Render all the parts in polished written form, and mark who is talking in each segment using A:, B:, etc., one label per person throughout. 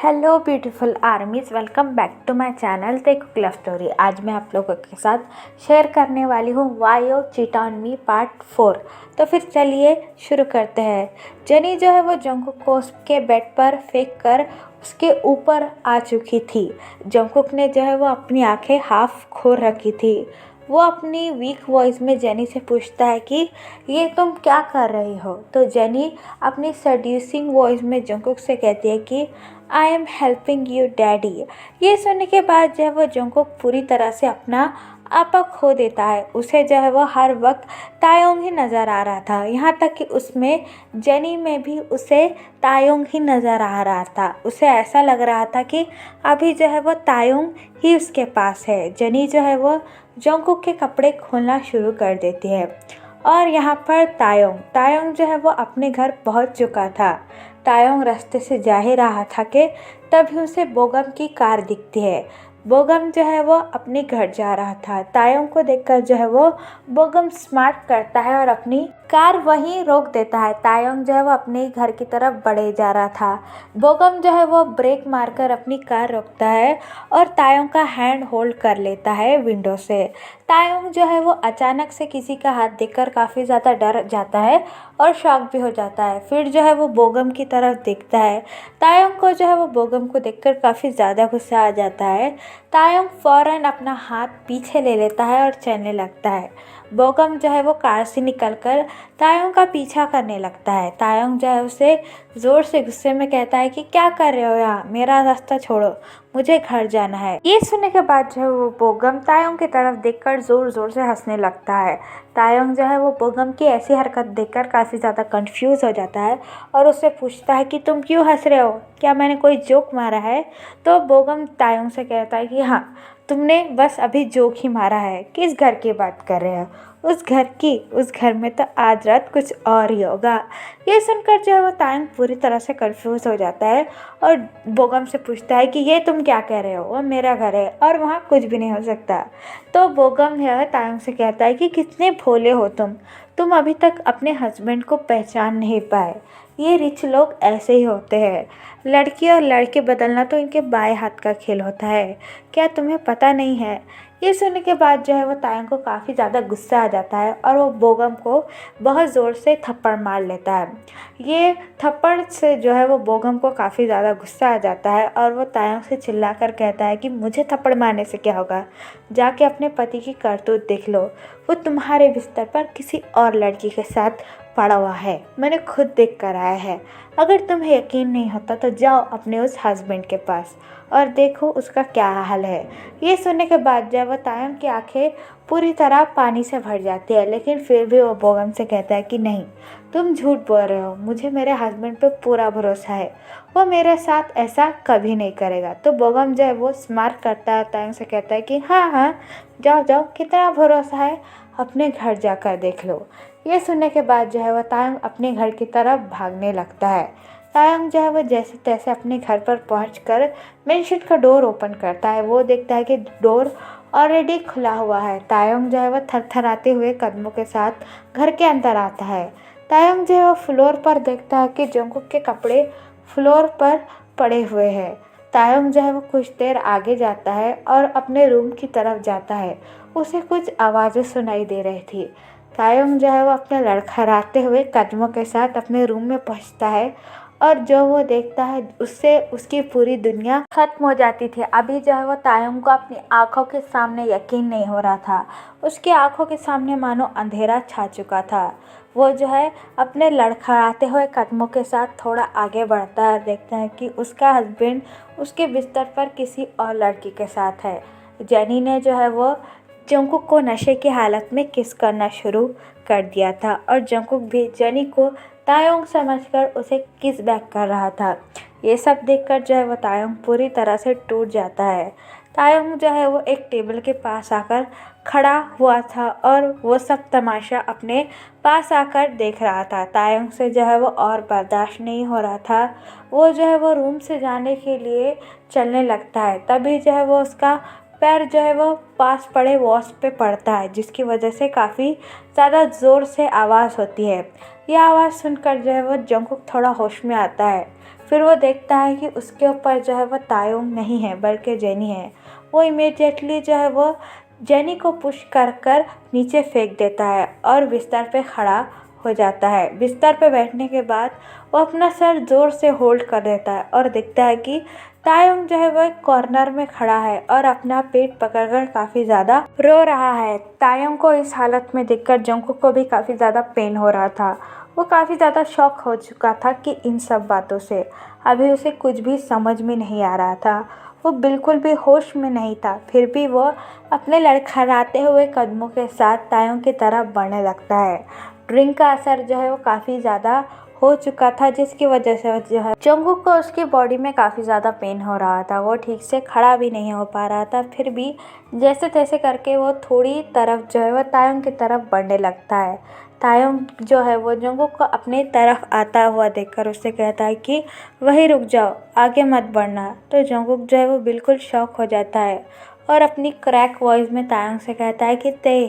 A: Hello beautiful armies, welcome back to my channel tech love story. आज मैं आप लोगों के साथ शेयर करने वाली हूँ why you cheat on me part 4। तो फिर चलिए शुरू करते हैं। जेनी जो है वो जंगकुक को उसके बेड पर फेंक कर उसके ऊपर आ चुकी थी। जंगकुक ने जो है वो अपनी आंखें हाफ खोल रखी थी। वो अपनी वीक वॉइस में जेनी से पूछता है कि ये तुम क्या कर रही हो। तो जेनी अपनी सेड्यूसिंग वॉइस में जंगकुक से कहती है कि I am helping you daddy. ये सुनने के बाद जो है वो जंगकुक पूरी तरह से अपना आपा खो देता है। उसे जो है वो हर वक्त तायोंग ही नज़र आ रहा था, यहाँ तक कि उसमें जेनी में भी उसे तायोंग ही नज़र आ रहा था। उसे ऐसा लग रहा था कि अभी जो है वो तायोंग ही उसके पास है। जेनी जो है वो जंगकुक के कपड़े खोलना शुरू कर देती है और यहाँ पर तायोंग जो है वो अपने घर पहुँच चुका था। तायोंग रास्ते से जा ही रहा था कि तभी उसे बोगम की कार दिखती है। बोगम जो है वो अपने घर जा रहा था। तायोंग को देखकर जो है वो बोगम स्मार्ट करता है और अपनी कार वहीं रोक देता है। तायोंग जो है वो अपने घर की तरफ बढ़े जा रहा था। बोगम जो है वो ब्रेक मारकर अपनी कार रोकता है और तायोंग का हैंड होल्ड कर लेता है विंडो से। तायोंग जो है वो अचानक से किसी का हाथ देखकर काफ़ी ज़्यादा डर जाता है और शॉक भी हो जाता है। फिर जो है वो बोगम की तरफ देखता है। तायोंग को जो है वो बोगम को देखकर काफ़ी ज़्यादा गुस्सा आ जाता है। तायोंग फ़ौरन अपना हाथ पीछे ले लेता है और चलने लगता है। बोगम जो है वो कार से निकलकर तायोंग का पीछा करने लगता है। तायोंग जो है उसे ज़ोर से गुस्से में कहता है कि क्या कर रहे हो यहाँ, मेरा रास्ता छोड़ो, मुझे घर जाना है। ये सुनने के बाद जो है वो बोगम तायोंग की तरफ देखकर ज़ोर ज़ोर से हंसने लगता है। तायोंग जो है वो बोगम की ऐसी हरकत देखकर काफ़ी ज़्यादा कंफ्यूज हो जाता है और उससे पूछता है कि तुम क्यों हंस रहे हो, क्या मैंने कोई जोक मारा है। तो बोगम तायोंग से कहता है कि हाँ, तुमने बस अभी जोक ही मारा है। किस घर की बात कर रहे हो? उस घर की। उस घर में तो आज रात कुछ और ही होगा। ये सुनकर जो है वो तायोंग पूरी तरह से कंफ्यूज हो जाता है और बोगम से पूछता है कि ये तुम क्या कह रहे हो, वो मेरा घर है और वहाँ कुछ भी नहीं हो सकता। तो बोगम जो है तायोंग से कहता है कि कितने भोले हो तुम अभी तक अपने हस्बैंड को पहचान नहीं पाए। ये रिच लोग ऐसे ही होते हैं। लड़की और लड़के बदलना तो इनके बाएं हाथ का खेल होता है, क्या तुम्हें पता नहीं है। ये सुनने के बाद जो है वो तायोंग को काफ़ी ज़्यादा गुस्सा आ जाता है और वो बोगम को बहुत ज़ोर से थप्पड़ मार लेता है। ये थप्पड़ से जो है वो बोगम को काफ़ी ज़्यादा गुस्सा आ जाता है और वो तायोंग से चिल्लाकर कहता है कि मुझे थप्पड़ मारने से क्या होगा, जाके अपने पति की करतूत देख लो। वो तुम्हारे बिस्तर पर किसी और लड़की के साथ पड़ा हुआ है, मैंने खुद देख कर आया है। अगर तुम्हें यकीन नहीं होता तो जाओ अपने उस हस्बैंड के पास और देखो उसका क्या हाल है। ये सुनने के बाद जब वो तायोंग की आंखें पूरी तरह पानी से भर जाती है, लेकिन फिर भी वो बोगम से कहता है कि नहीं, तुम झूठ बोल रहे हो, मुझे मेरे हस्बैंड पे पूरा भरोसा है, वो मेरे साथ ऐसा कभी नहीं करेगा। तो बोगम जो है वो स्मार्ट करता है, तायोंग से कहता है कि हाँ हाँ, जाओ जाओ, कितना भरोसा है, अपने घर जाकर देख लो। ये सुनने के बाद जो है वो तायोंग अपने घर की तरफ भागने लगता है। तायोंग जो है वो जैसे तैसे अपने घर पर पहुंचकर मेन शेड का डोर ओपन करता है। वो देखता है कि डोर ऑलरेडी खुला हुआ है। तायोंग जो है वो थरथराते हुए कदमों के साथ घर के अंदर आता है। तायोंग जो है वो फ्लोर पर देखता है कि जंगकुक के कपड़े फ्लोर पर पड़े हुए हैं। तायोंग जो है वो कुछ देर आगे जाता है और अपने रूम की तरफ जाता है। उसे कुछ आवाज़ें सुनाई दे रही थी। तायोंग जो है वो अपने लड़खड़ाते हुए कदमों के साथ अपने रूम में पहुंचता है और जो वो देखता है उससे उसकी पूरी दुनिया खत्म हो जाती थी। अभी जो है वो तायोंग को अपनी आंखों के सामने यकीन नहीं हो रहा था। उसकी आंखों के सामने मानो अंधेरा छा चुका था। वो जो है अपने लड़खड़ाते हुए कदमों के साथ थोड़ा आगे बढ़ता है, देखता है कि उसका हस्बैंड उसके बिस्तर पर किसी और लड़की के साथ है। जेनी ने जो है वो जंगकुक को नशे की हालत में किस करना शुरू कर दिया था और जंगकुक भी जेनी को तायोंग समझकर उसे किस बैक कर रहा था। ये सब देखकर जो है वो तायोंग पूरी तरह से टूट जाता है। तायोंग जो है वो एक टेबल के पास आकर खड़ा हुआ था और वो सब तमाशा अपने पास आकर देख रहा था। तायोंग से जो है वो और बर्दाश्त नहीं हो रहा था। वो जो है वो रूम से जाने के लिए चलने लगता है, तभी जो है वो उसका पैर जो है वो पास पड़े वॉश पे पड़ता है, जिसकी वजह से काफ़ी ज़्यादा ज़ोर से आवाज़ होती है। यह आवाज़ सुनकर जो है वो जंगकुक थोड़ा होश में आता है। फिर वो देखता है कि उसके ऊपर जो है वो तायुंग नहीं है बल्कि जेनी है। वो इमीडिएटली जो है वो जेनी को पुश कर कर नीचे फेंक देता है और बिस्तर पे खड़ा हो जाता है। बिस्तर पे बैठने के बाद वो अपना सर ज़ोर से होल्ड कर देता है और दिखता है कि तायुंग जो है वो एक कॉर्नर में खड़ा है और अपना पेट पकड़कर काफ़ी ज़्यादा रो रहा है। तायुंग को इस हालत में देखकर जंगकुक को भी काफ़ी ज़्यादा पेन हो रहा था। वो काफ़ी ज़्यादा शॉक हो चुका था कि इन सब बातों से अभी उसे कुछ भी समझ में नहीं आ रहा था। वो बिल्कुल भी होश में नहीं था। फिर भी वो अपने लड़खड़ाते हुए कदमों के साथ तायुंग की तरफ बढ़ने लगता है। ड्रिंक का असर जो है वो काफ़ी ज़्यादा हो चुका था, जिसकी वजह से जो है जंगकुक को उसकी बॉडी में काफ़ी ज़्यादा पेन हो रहा था। वो ठीक से खड़ा भी नहीं हो पा रहा था। फिर भी जैसे तैसे करके वो थोड़ी तरफ जो है वो तायुंग की तरफ बढ़ने लगता है। तायुंग जो है वो जंगकुक को अपनी तरफ आता हुआ देखकर उससे कहता है कि वहीं रुक जाओ, आगे मत बढ़ना। तो जंगकुक जो है वो बिल्कुल शॉक हो जाता है और अपनी क्रैक वॉइस में तायुंग से कहता है कि ते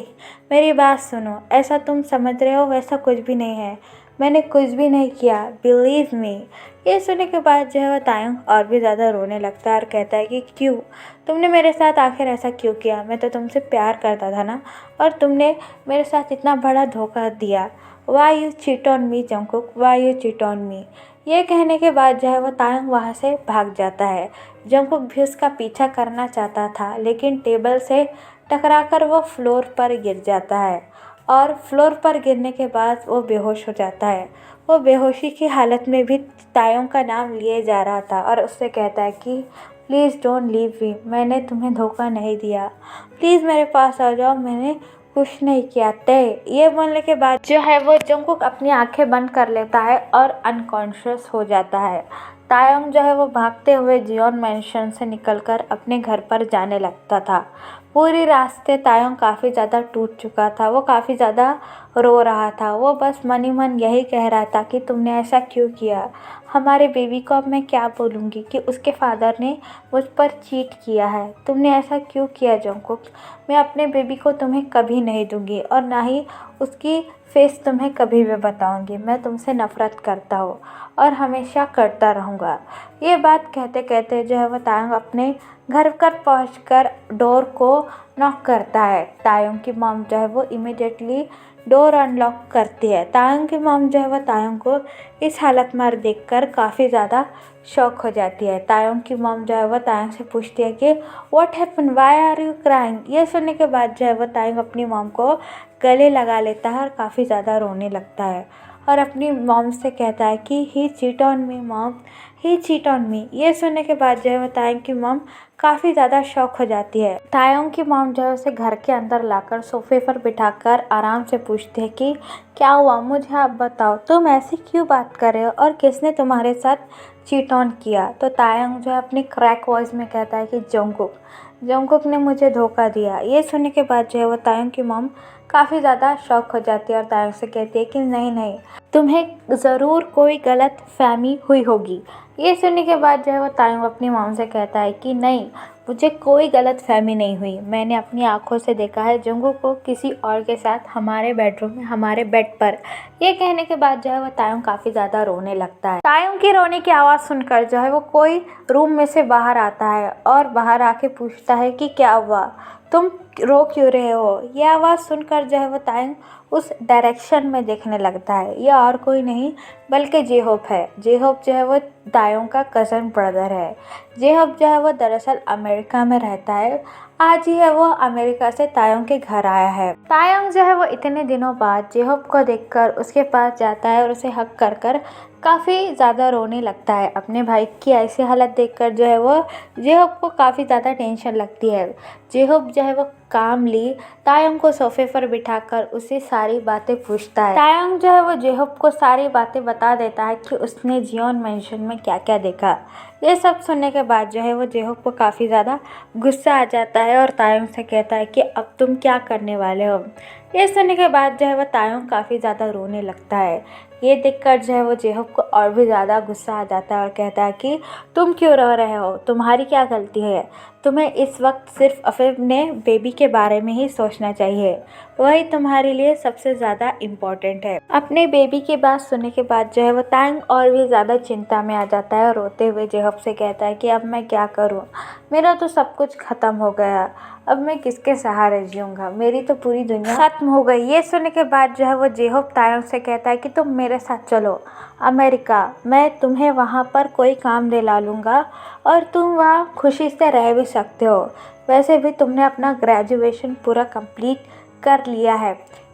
A: मेरी बात सुनो, ऐसा तुम समझ रहे हो वैसा कुछ भी नहीं है, मैंने कुछ भी नहीं किया, बिलीव मी। ये सुनने के बाद जो है वो तायुंग और भी ज़्यादा रोने लगता है और कहता है कि क्यों, तुमने मेरे साथ आखिर ऐसा क्यों किया? मैं तो तुमसे प्यार करता था ना, और तुमने मेरे साथ इतना बड़ा धोखा दिया। Why you cheat on me Jungkook, why you cheat on me. ये कहने के बाद जो है वो तायुंग वहाँ से भाग जाता है। जंगकुक भी उसका पीछा करना चाहता था, लेकिन टेबल से टकराकर वो फ्लोर पर गिर जाता है और फ्लोर पर गिरने के बाद वो बेहोश हो जाता है। वो बेहोशी की हालत में भी तायुंग का नाम लिए जा रहा था और उससे कहता है कि प्लीज़ डोंट लीव मी, मैंने तुम्हें धोखा नहीं दिया, प्लीज़ मेरे पास आ जाओ, मैंने कुछ नहीं किया तय। ये बोलने के बाद जो है वो जंगकुक अपनी आंखें बंद कर लेता है और अनकॉन्शियस हो जाता है। तायुंग जो है वो भागते हुए जियोन मैंशन से निकलकर अपने घर पर जाने लगता था। पूरी रास्ते तायुंग काफ़ी ज़्यादा टूट चुका था। वो काफ़ी ज़्यादा रो रहा था। वो बस मन ही मन यही कह रहा था कि तुमने ऐसा क्यों किया? हमारे बेबी को अब मैं क्या बोलूँगी कि उसके फादर ने मुझ पर चीट किया है। तुमने ऐसा क्यों किया जंगकुक? मैं अपने बेबी को तुम्हें कभी नहीं दूंगी और ना ही उसकी फेस तुम्हें कभी भी बताऊंगी। मैं तुमसे नफ़रत करता हूँ और हमेशा करता रहूँगा। ये बात कहते कहते जो है वो तायुंग अपने घर पर पहुँचकर डोर को नॉक करता है। तायुंग की मॉम जो है वो इमिडिएटली डोर अनलॉक करती है। तायुंग की मॉम जो है वो तायुंग को इस हालत में देखकर काफ़ी ज़्यादा शॉक हो जाती है। तायुंग की मॉम जो है वो तायुंग से पूछती है कि what happen, why are you crying? ये सुनने के बाद जो है वो तायुंग अपनी मॉम को गले लगा लेता है और काफ़ी ज़्यादा रोने लगता है और अपनी मॉम से कहता है कि he cheat on me mom, he cheat on me. ये सुनने के बाद जो है वो तायुंग की मॉम काफ़ी ज़्यादा शॉक हो जाती है। तायुंग की मॉम जो है उसे घर के अंदर लाकर सोफे पर बिठाकर आराम से पूछती है कि क्या हुआ, मुझे आप बताओ, तुम ऐसी क्यों बात कर रहे हो और किसने तुम्हारे साथ चीट ऑन किया? तो तायुंग जो है अपनी क्रैक वॉइस में कहता है कि जंगकुक, जंगकुक ने मुझे धोखा दिया। ये सुनने के बाद जो है वो तायुंग की मॉम काफ़ी ज़्यादा शॉक हो जाती है और तायुंग से कहती है कि नहीं नहीं, तुम्हें ज़रूर कोई गलत फहमी हुई होगी। ये सुनने के बाद जो है वो तायुंग अपनी मॉम से कहता है कि नहीं, मुझे कोई गलत फहमी नहीं हुई। मैंने अपनी आंखों से देखा है जंगकुक को किसी और के साथ हमारे बेडरूम में, हमारे बेड पर। ये कहने के बाद जो है वो तायुंग काफ़ी ज़्यादा रोने लगता है। तायुंग की रोने की आवाज़ सुनकर जो है वो कोई रूम में से बाहर आता है और बाहर आके पूछता है कि क्या हुआ, तुम रो क्यों रहे हो? ये आवाज़ सुनकर जो है वो तायुंग उस डायरेक्शन में देखने लगता है। ये और कोई नहीं बल्कि जेहोप है। जेहोप जो है वो तायुंग का कज़न ब्रदर है। जेहोप जो है वो दरअसल अमेरिका में रहता है। आज ही है वो अमेरिका से तायुंग के घर आया है। तायुंग जो है वो इतने दिनों बाद जेहोप को देखकर उसके पास जाता है और उसे हक कर कर काफ़ी ज़्यादा रोने लगता है। अपने भाई की ऐसी हालत देखकर जो है वो जेहोप को काफ़ी ज़्यादा टेंशन लगती है। जेहोप जो है वो कामली तायुंग को सोफे पर बिठाकर उसे सारी बातें पूछता है। तायुंग जो है वो जेहोप को सारी बातें बता देता है कि उसने जियोन मैंशन में क्या क्या देखा। ये सब सुनने के बाद जो है वो जेहोप को काफ़ी ज़्यादा गुस्सा आ जाता है और तायुंग से कहता है कि अब तुम क्या करने वाले हो। ये सुनने के बाद जो है वो तायुंग काफ़ी ज़्यादा रोने लगता है। ये देखकर जो है वो जेहब को और भी ज़्यादा गुस्सा आ जाता है और कहता है कि तुम क्यों रो रहे हो, तुम्हारी क्या गलती है, तुम्हें इस वक्त सिर्फ अपने बेबी के बारे में ही सोचना चाहिए, वही तुम्हारे लिए सबसे ज़्यादा इम्पोर्टेंट है। अपने बेबी की बात सुनने के बाद जो है वो तायंग और भी ज़्यादा चिंता में आ जाता है और रोते हुए जेहब से कहता है कि अब मैं क्या करूं, मेरा तो सब कुछ ख़त्म हो गया, अब मैं किसके सहारे जीऊँगा, मेरी तो पूरी दुनिया ख़त्म हो गई। ये सुनने के बाद जो है वो जेहब तायंग से कहता है कि तुम मेरे साथ चलो अमेरिका, मैं तुम्हें वहाँ पर कोई काम दिला लूँगा और तुम वहाँ खुशी से रह भी सकते हो, वैसे भी तुमने अपना ग्रेजुएशन पूरा कंप्लीट कर लिया है।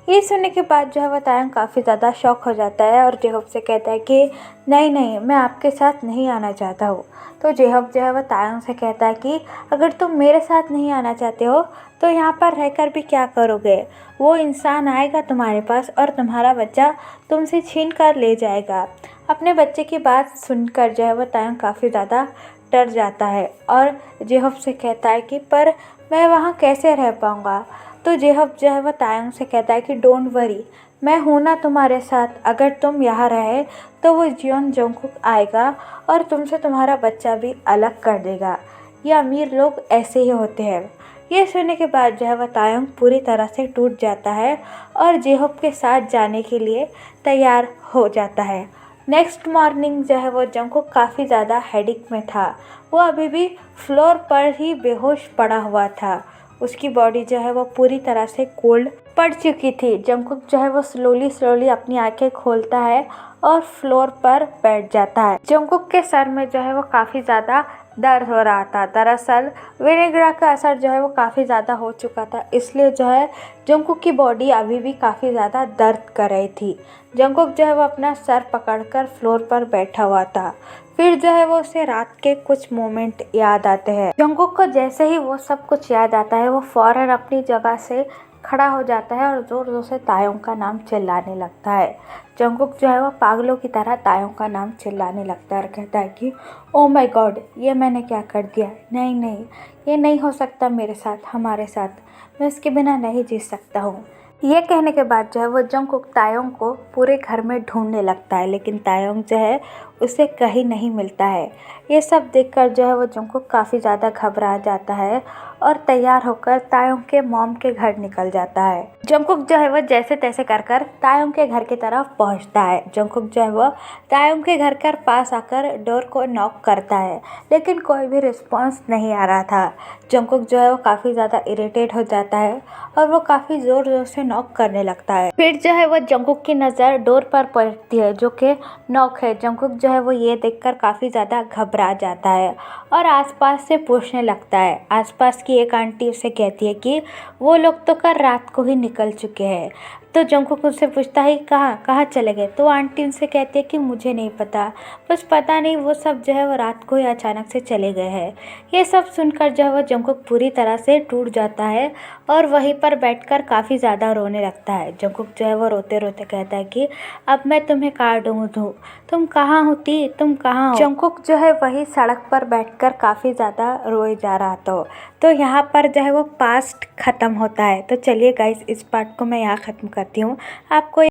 A: ये सुनने के बाद जो है वो तायंग काफ़ी ज़्यादा शॉक हो जाता है और जेहब से कहता है कि नहीं नहीं, मैं आपके साथ नहीं आना चाहता हूँ। तो जेहब जो है वो तायंग से कहता है कि अगर तुम मेरे साथ नहीं आना चाहते हो तो यहाँ पर रहकर भी क्या करोगे, वो इंसान आएगा तुम्हारे पास और तुम्हारा बच्चा तुमसे छीन कर ले जाएगा। अपने बच्चे की बात सुनकर जो है वो तायंग काफ़ी ज़्यादा डर जाता है और जेहब से कहता है कि पर मैं वहाँ कैसे रह पाऊँगा। तो जेहब जो है वो तायंग से कहता है कि डोंट वरी, मैं हूँ ना तुम्हारे साथ, अगर तुम यहाँ रहे तो वो जियोन जंगकुक आएगा और तुमसे तुम्हारा बच्चा भी अलग कर देगा। ये अमीर लोग ऐसे ही होते हैं। ये सुनने के बाद जो है वो तायंग पूरी तरह से टूट जाता है और जेहब के साथ जाने के लिए तैयार हो जाता है। नेक्स्ट मॉर्निंग जो है वो जंगकुक काफ़ी ज़्यादा हेडेक में था, वो अभी भी फ्लोर पर ही बेहोश पड़ा हुआ था, उसकी बॉडी जो है वो पूरी तरह से कोल्ड पड़ चुकी थी। जंगकुक जो है वो स्लोली अपनी आंखें खोलता है और फ्लोर पर बैठ जाता है। जंगकुक के सर में जो है वो काफ़ी ज़्यादा दर्द हो रहा था। दरअसल विनेग्रा का असर जो है वो काफ़ी ज़्यादा हो चुका था, इसलिए जो है जंगकुक की बॉडी अभी भी काफ़ी ज़्यादा दर्द कर रही थी। जंगकुक जो है वो अपना सर पकड़कर फ्लोर पर बैठा हुआ था। फिर जो है वो उसे रात के कुछ मोमेंट याद आते हैं। जंगकुक को जैसे ही वो सब कुछ याद आता है वो फ़ौरन अपनी जगह से खड़ा हो जाता है और ज़ोर ज़ोर से तायोंग का नाम चिल्लाने लगता है। जंगकुक जो है वो पागलों की तरह तायोंग का नाम चिल्लाने लगता है और कहता है कि ओ माय गॉड, ये मैंने क्या कर दिया, नहीं नहीं, ये नहीं हो सकता मेरे साथ, हमारे साथ, मैं इसके बिना नहीं जी सकता हूँ। ये कहने के बाद जो है वो जंगकुक तायोंग को पूरे घर में ढूंढने लगता है, लेकिन तायोंग जो है उसे कहीं नहीं मिलता है। ये सब देखकर जो है वो जंगकुक काफ़ी ज़्यादा घबरा जाता है और तैयार होकर तायोंग के मॉम के घर निकल जाता है। जंगकुक जो है वो जैसे तैसे कर तायोंग के घर की तरफ पहुंचता है। जंगकुक जो है वो तायोंग के घर के पास आकर डोर को नॉक करता है, लेकिन कोई भी रिस्पॉन्स नहीं आ रहा था। जंगकुक जो है वो काफ़ी ज़्यादा इरिटेट हो जाता है और वो काफ़ी ज़ोर ज़ोर से नॉक करने लगता है। फिर जो है वो जंगकुक की नज़र डोर पर पड़ती है जो कि नॉक है। जंगकुक जो है वो ये देखकर काफ़ी ज़्यादा घबरा जाता है और आसपास से पूछने लगता है। आसपास की एक आंटी उसे कहती है कि वो लोग तो कल रात को ही निकल चुके हैं। तो जंगकुक उससे पूछता है कहाँ चले गए, तो आंटी उनसे कहती है कि मुझे नहीं पता, बस पता नहीं वो सब जो है वो रात को ही अचानक से चले गए हैं। ये सब सुनकर जो है वो जंगकुक पूरी तरह से टूट जाता है और वहीं पर बैठकर काफ़ी ज़्यादा रोने लगता है। जंगकुक जो है वो रोते रोते कहता है कि अब मैं तुम्हें कहाँ ढूंढूं, तुम कहाँ होती, तुम कहाँ हो। जंगकुक जो है वही सड़क पर बैठकर काफ़ी ज़्यादा रोए जा रहा था। तो यहाँ पर जो है वो पास्ट ख़त्म होता है। तो चलिए गाइस, इस पार्ट को मैं यहाँ ख़त्म करती हूँ। आपको